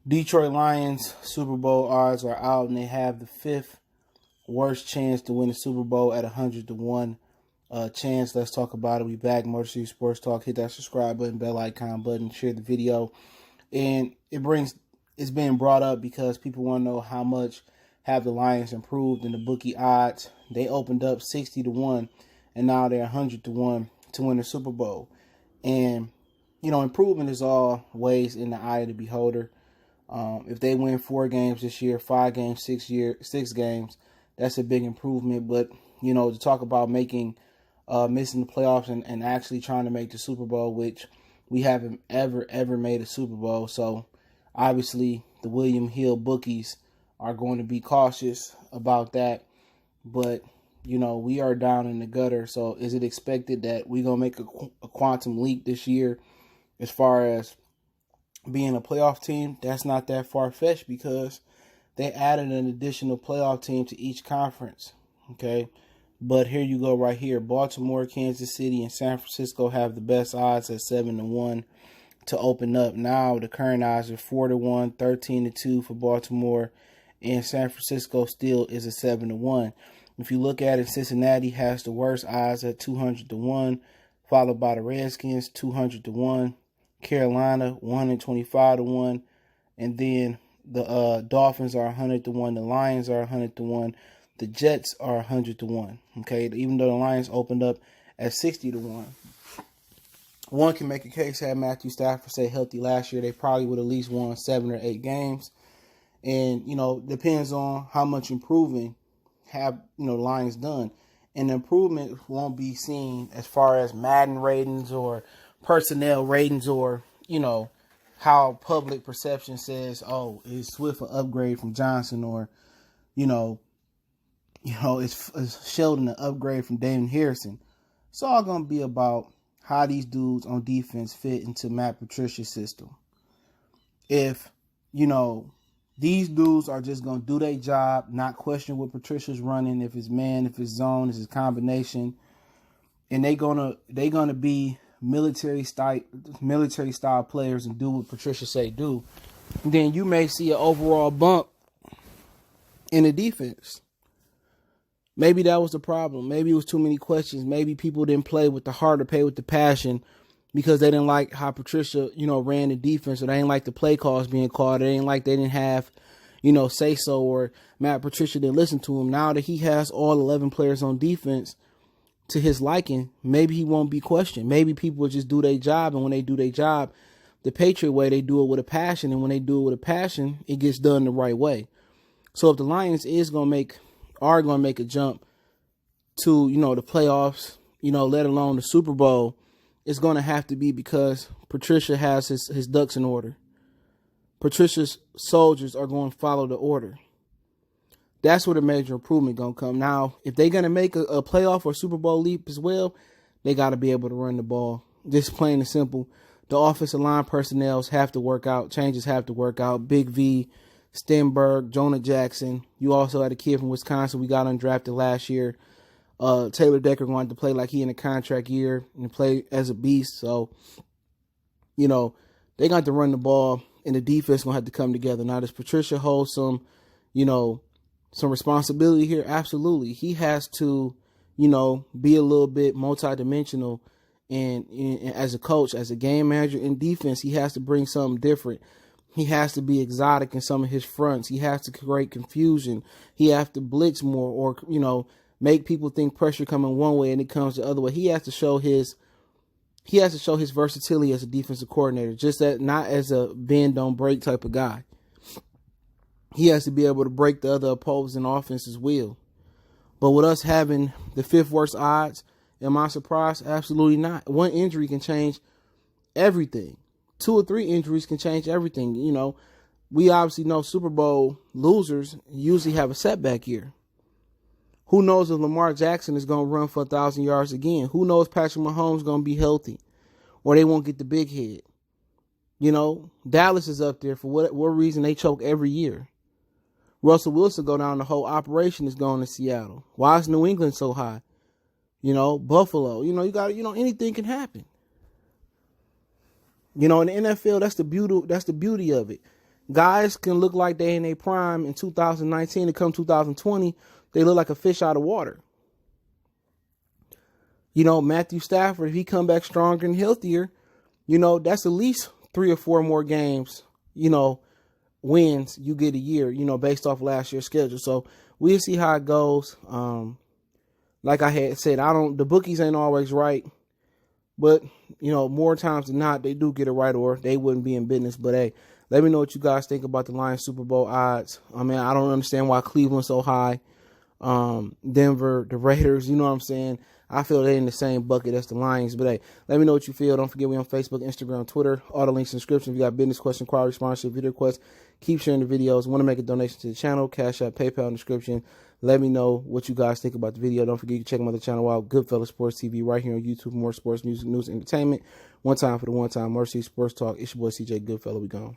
Detroit Lions Super Bowl odds are out, and they have the fifth worst chance to win the Super Bowl at 100 to 1 chance. Let's talk about it. We back. Motor City Sports Talk. Hit that subscribe button, bell icon button, share the video. And it's being brought up because people want to know how much have the Lions improved in the bookie odds. They opened up 60 to 1, and now they're 100 to 1 to win the Super Bowl. And, improvement is always in the eye of the beholder. If they win 4 games this year, 5 games, 6 games, that's a big improvement. But, to talk about missing the playoffs and actually trying to make the Super Bowl, which we haven't ever made a Super Bowl. So, obviously, the William Hill bookies are going to be cautious about that. But, we are down in the gutter. So, is it expected that we're going to make a quantum leap this year as far as being a playoff team? That's not that far-fetched because they added an additional playoff team to each conference, okay? But here you go right here. Baltimore, Kansas City, and San Francisco have the best odds at 7 to 1 to open up. Now the current odds are 4 to 1, 13 to 2 for Baltimore, and San Francisco still is a 7 to 1. If you look at it, Cincinnati has the worst odds at 200 to 1, followed by the Redskins, 200 to 1. Carolina 125 to 1, and then the Dolphins are 100 to 1. The Lions are 100 to 1. The Jets are 100 to 1. Okay, even though the Lions opened up at 60 to 1. One can make a case had Matthew Stafford stay healthy last year, they probably would at least won 7 or 8 games. And depends on how much improving have the Lions done, and the improvement won't be seen as far as Madden ratings or personnel ratings or, how public perception says, oh, is Swift an upgrade from Johnson, or, it's Sheldon an upgrade from Damon Harrison. It's all going to be about how these dudes on defense fit into Matt Patricia's system. If, these dudes are just going to do their job, not question what Patricia's running, if it's man, if it's zone, if it's combination, and they're gonna be military style players and do what Patricia say do, then you may see an overall bump in the defense. Maybe that was the problem. Maybe it was too many questions. Maybe people didn't play with the heart or play with the passion because they didn't like how Patricia, ran the defense, or they didn't like the play calls being called. They didn't have, say so, or Matt Patricia didn't listen to him. Now that he has all 11 players on defense to his liking, maybe he won't be questioned. Maybe people will just do their job, and when they do their job the Patriot way, they do it with a passion, and when they do it with a passion, it gets done the right way. So if the Lions are gonna make a jump to the playoffs, let alone the Super Bowl, it's gonna have to be because Patricia has his ducks in order. Patricia's soldiers are going to follow the order. That's where the major improvement going to come. Now, if they're going to make a playoff or Super Bowl leap as well, they got to be able to run the ball. Just plain and simple. The offensive line personnel have to work out. Changes have to work out. Big V, Stenberg, Jonah Jackson. You also had a kid from Wisconsin we got undrafted last year. Taylor Decker wanted to play like he in a contract year and play as a beast. So, they got to run the ball, and the defense going to have to come together. Now, does Patricia hold some responsibility here? Absolutely. He has to, be a little bit multidimensional, and as a coach, as a game manager in defense, he has to bring something different. He has to be exotic in some of his fronts. He has to create confusion. He has to blitz more, or, make people think pressure coming one way and it comes the other way. He has to show his versatility as a defensive coordinator, just that not as a bend don't break type of guy. He has to be able to break the other opposing offense's will. But with us having the 5th worst odds, am I surprised? Absolutely not. One injury can change everything. 2 or 3 injuries can change everything. We obviously know Super Bowl losers usually have a setback year. Who knows if Lamar Jackson is going to run for 1,000 yards again? Who knows Patrick Mahomes is going to be healthy, or they won't get the big head? Dallas is up there for what reason they choke every year. Russell Wilson go down, the whole operation is going to Seattle. Why is New England so high? Buffalo. You got anything can happen. In the NFL, that's the beauty of it. Guys can look like they in their prime in 2019 to come 2020, they look like a fish out of water. You know, Matthew Stafford, if he come back stronger and healthier, you know, that's at least 3 or 4 more games, you know, wins you get a year, you know, based off last year's schedule. So we'll see how it goes. Like I had said, the bookies ain't always right, but, you know, more times than not, they do get it right or they wouldn't be in business. But hey, let me know what you guys think about the Lions Super Bowl odds. I mean, I don't understand why Cleveland's so high. Denver, the Raiders, you know what I'm saying? I feel they're in the same bucket as the Lions. But hey, let me know what you feel. Don't forget we on Facebook, Instagram, Twitter, all the links in the description. If you got business question, inquiry, sponsorship, video requests, keep sharing the videos. Want to make a donation to the channel, Cash App, PayPal in the description. Let me know what you guys think about the video. Don't forget you can check my other channel out, Goodfellas Sports TV, right here on YouTube. More sports, music, news, entertainment. One time for the one time. Mercy Sports Talk. It's your boy CJ Goodfellas. We gone.